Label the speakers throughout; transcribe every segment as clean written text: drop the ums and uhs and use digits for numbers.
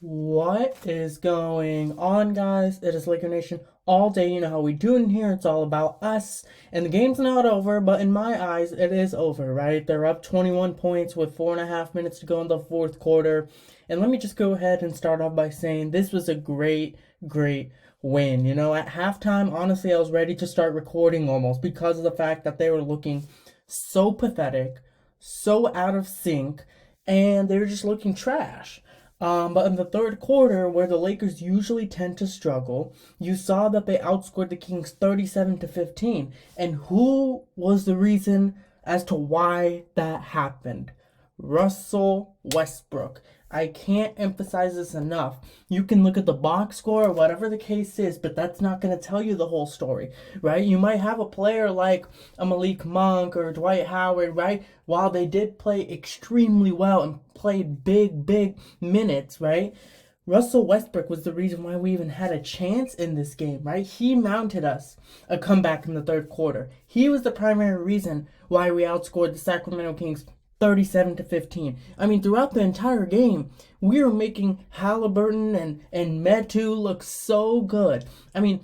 Speaker 1: What is going on, guys? It is Laker Nation all day. You know how we do in here. It's all about us. And the game's not over, but in my eyes, it is over, right? They're up 21 points with 4.5 minutes to go in the fourth quarter. And let me just go ahead and start off by saying this was a great win. At halftime, honestly, I was ready to start recording almost because of the fact that they were looking so pathetic, so out of sync, and they were just looking trash. But in the third quarter, where the Lakers usually tend to struggle, you saw that they outscored the Kings 37-15. And who was the reason as to why that happened? Russell Westbrook. I can't emphasize this enough. You can look at the box score or whatever the case is, but that's not going to tell you the whole story, right? You might have a player like a Malik Monk or Dwight Howard, right? While they did play extremely well and played big minutes, right? Russell Westbrook was the reason why we even had a chance in this game, right? He mounted us a comeback in the third quarter. He was the primary reason why we outscored the Sacramento Kings 37-15. I mean, throughout the entire game, we were making Halliburton and Metu look so good. I mean,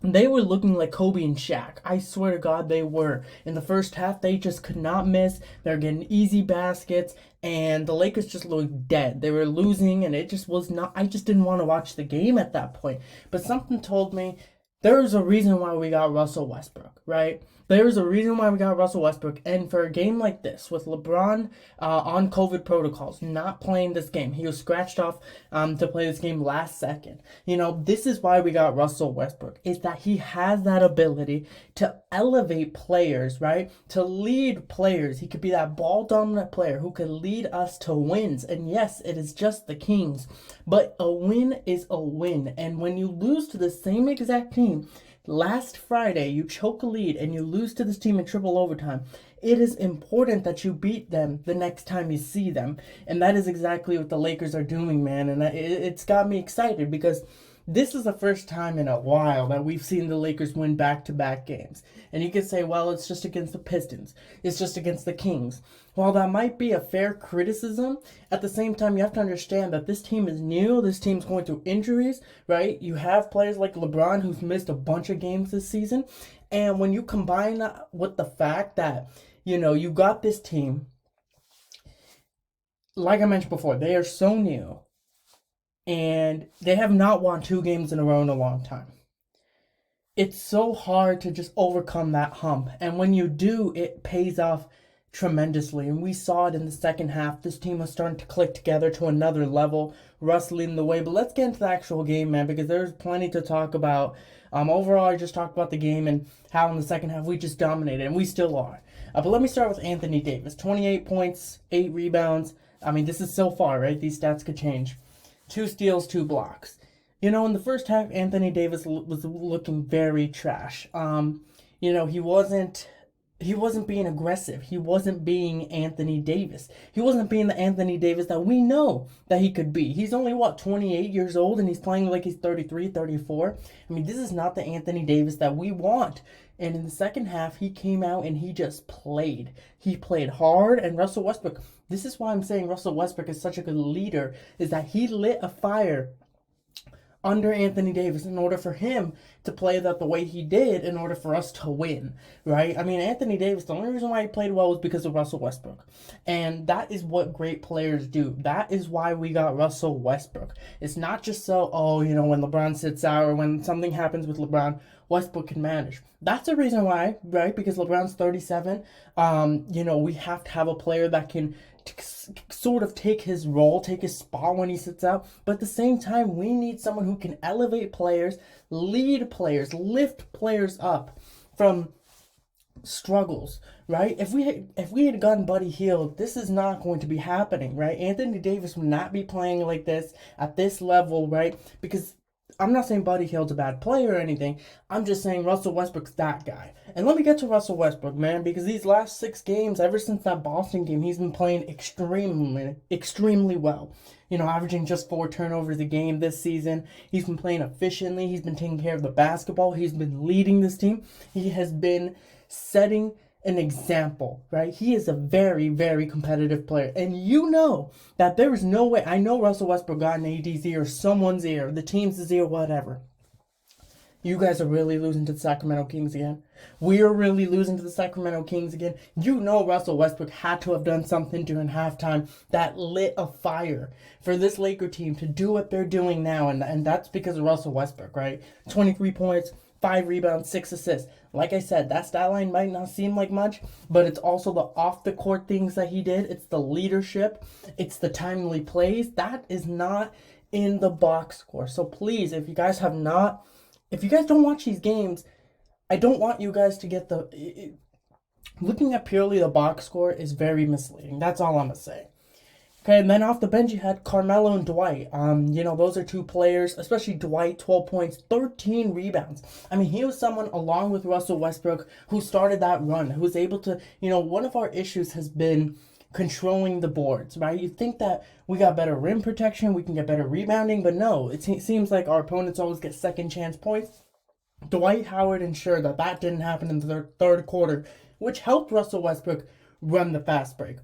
Speaker 1: they were looking like Kobe and Shaq. I swear to God, they were. In the first half, they just could not miss. They're getting easy baskets, and the Lakers just looked dead. They were losing, and it just was not. I just didn't want to watch the game at that point. But something told me there's a reason why we got Russell Westbrook, right? There's a reason why we got Russell Westbrook. And for a game like this, with LeBron on COVID protocols, not playing this game, he was scratched off to play this game last second. This is why we got Russell Westbrook, is that he has that ability to elevate players, right? To lead players. He could be that ball dominant player who could lead us to wins. And yes, it is just the Kings, but a win is a win. And when you lose to the same exact team, last Friday, you choke a lead and you lose to this team in triple overtime. It is important that you beat them the next time you see them. And that is exactly what the Lakers are doing, man. And it's got me excited because this is the first time in a while that we've seen the Lakers win back-to-back games. And you could say, well, it's just against the Pistons. It's just against the Kings. While that might be a fair criticism, at the same time, you have to understand that this team is new. This team's going through injuries, right? You have players like LeBron who's missed a bunch of games this season. And when you combine that with the fact that, you got this team, like I mentioned before, they are so new and they have not won 2 games in a row in a long time. It's so hard to just overcome that hump. And when you do, it pays off tremendously. And we saw it in the second half. This team was starting to click together to another level. Russ leading the way. But let's get into the actual game, man, because there's plenty to talk about. Overall, I just talked about the game and how in the second half we just dominated, and we still are. But let me start with Anthony Davis. 28 points, 8 rebounds. I mean, this is so far, right? These stats could change. 2 steals, 2 blocks. In the first half, Anthony Davis was looking very trash. He wasn't being aggressive. He wasn't being Anthony Davis. He wasn't being the Anthony Davis that we know that he could be. He's only, 28 years old, and he's playing like he's 33, 34. I mean, this is not the Anthony Davis that we want. And in the second half, he came out and he just played. He played hard, and Russell Westbrook, this is why I'm saying Russell Westbrook is such a good leader, is that he lit a fire under Anthony Davis in order for him to play that the way he did in order for us to win, right? I mean, Anthony Davis, the only reason why he played well was because of Russell Westbrook. And that is what great players do. That is why we got Russell Westbrook. It's not just so, when LeBron sits out or when something happens with LeBron, Westbrook can manage. That's the reason why, right? Because LeBron's 37. We have to have a player that can sort of take his role, take his spot when he sits out. But at the same time, we need someone who can elevate players, lead players, lift players up from struggles, right? If we had gotten Buddy Hield, this is not going to be happening, right? Anthony Davis would not be playing like this at this level, right? Because I'm not saying Buddy Hield's a bad player or anything. I'm just saying Russell Westbrook's that guy. And let me get to Russell Westbrook, man, because these last 6 games, ever since that Boston game, he's been playing extremely well. Averaging just 4 turnovers a game this season. He's been playing efficiently. He's been taking care of the basketball. He's been leading this team. He has been setting an example, right? He is a very, very competitive player. And you know that there is no way. I know Russell Westbrook got an AD's ear, someone's ear, the team's ear, whatever. You guys are really losing to the Sacramento Kings again. We are really losing to the Sacramento Kings again. You know Russell Westbrook had to have done something during halftime that lit a fire for this Laker team to do what they're doing now. And that's because of Russell Westbrook, right? 23 points, 5 rebounds, 6 assists. Like I said, that stat line might not seem like much, but it's also the off-the-court things that he did. It's the leadership. It's the timely plays. That is not in the box score. So please, if you guys don't watch these games, I don't want you guys to get looking at purely the box score is very misleading. That's all I'm going to say. Okay, and then off the bench you had Carmelo and Dwight. Those are two players, especially Dwight, 12 points, 13 rebounds. I mean, he was someone along with Russell Westbrook who started that run, who was able to, one of our issues has been controlling the boards, right? You think that we got better rim protection, we can get better rebounding, but no, it seems like our opponents always get second chance points. Dwight Howard ensured that didn't happen in the third quarter, which helped Russell Westbrook run the fast break.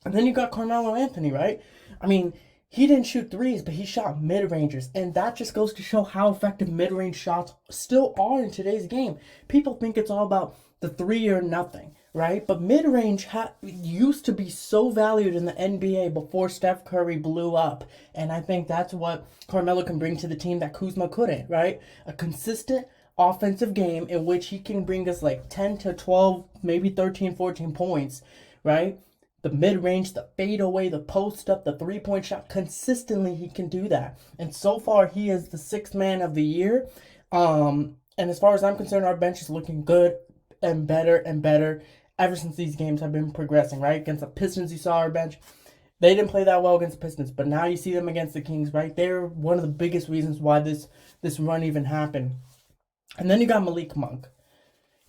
Speaker 1: And then you got Carmelo Anthony, right? I mean, he didn't shoot threes, but he shot mid-rangers, and that just goes to show how effective mid-range shots still are in today's game. People think it's all about the three or nothing, right? But mid-range used to be so valued in the NBA before Steph Curry blew up. And I think that's what Carmelo can bring to the team that Kuzma couldn't, right? A consistent offensive game in which he can bring us like 10 to 12, maybe 13, 14 points, right? The mid-range, the fadeaway, the post-up, the three-point shot, consistently he can do that. And so far, he is the sixth man of the year. And as far as I'm concerned, our bench is looking good and better ever since these games have been progressing, right? Against the Pistons, you saw our bench. They didn't play that well against the Pistons, but now you see them against the Kings, right? They're one of the biggest reasons why this run even happened. And then you got Malik Monk.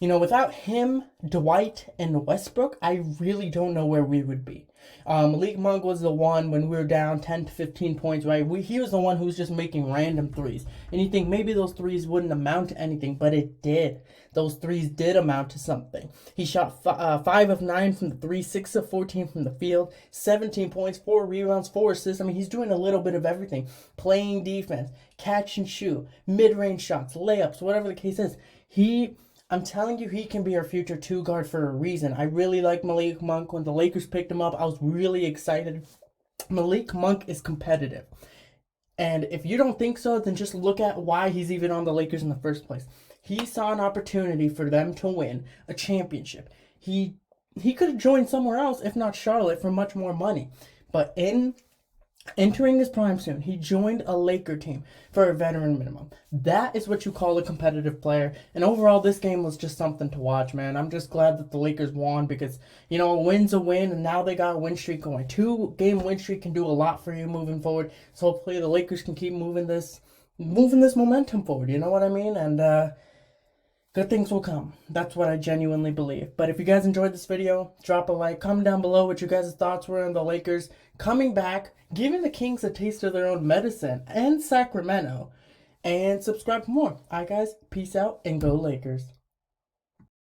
Speaker 1: Without him, Dwight, and Westbrook, I really don't know where we would be. Malik Monk was the one when we were down 10 to 15 points, right? He was the one who was just making random threes. And you think maybe those threes wouldn't amount to anything, but it did. Those threes did amount to something. He shot 5 of 9 from the 3, 6 of 14 from the field, 17 points, 4 rebounds, 4 assists. I mean, he's doing a little bit of everything. Playing defense, catch and shoot, mid-range shots, layups, whatever the case is. I'm telling you, he can be our future two guard for a reason. I really like Malik Monk. When the Lakers picked him up, I was really excited. Malik Monk is competitive. And if you don't think so, then just look at why he's even on the Lakers in the first place. He saw an opportunity for them to win a championship. He could have joined somewhere else, if not Charlotte, for much more money. But entering his prime soon, he joined a Laker team for a veteran minimum. That is what you call a competitive player. And overall, this game was just something to watch, man. I'm just glad that the Lakers won because, a win's a win, and now they got a win streak going. 2-game win streak can do a lot for you moving forward. So hopefully the Lakers can keep moving this momentum forward. You know what I mean? And good things will come. That's what I genuinely believe. But if you guys enjoyed this video, drop a like. Comment down below what you guys' thoughts were on the Lakers coming back, giving the Kings a taste of their own medicine, and Sacramento. And subscribe for more. Alright guys, peace out and go Lakers.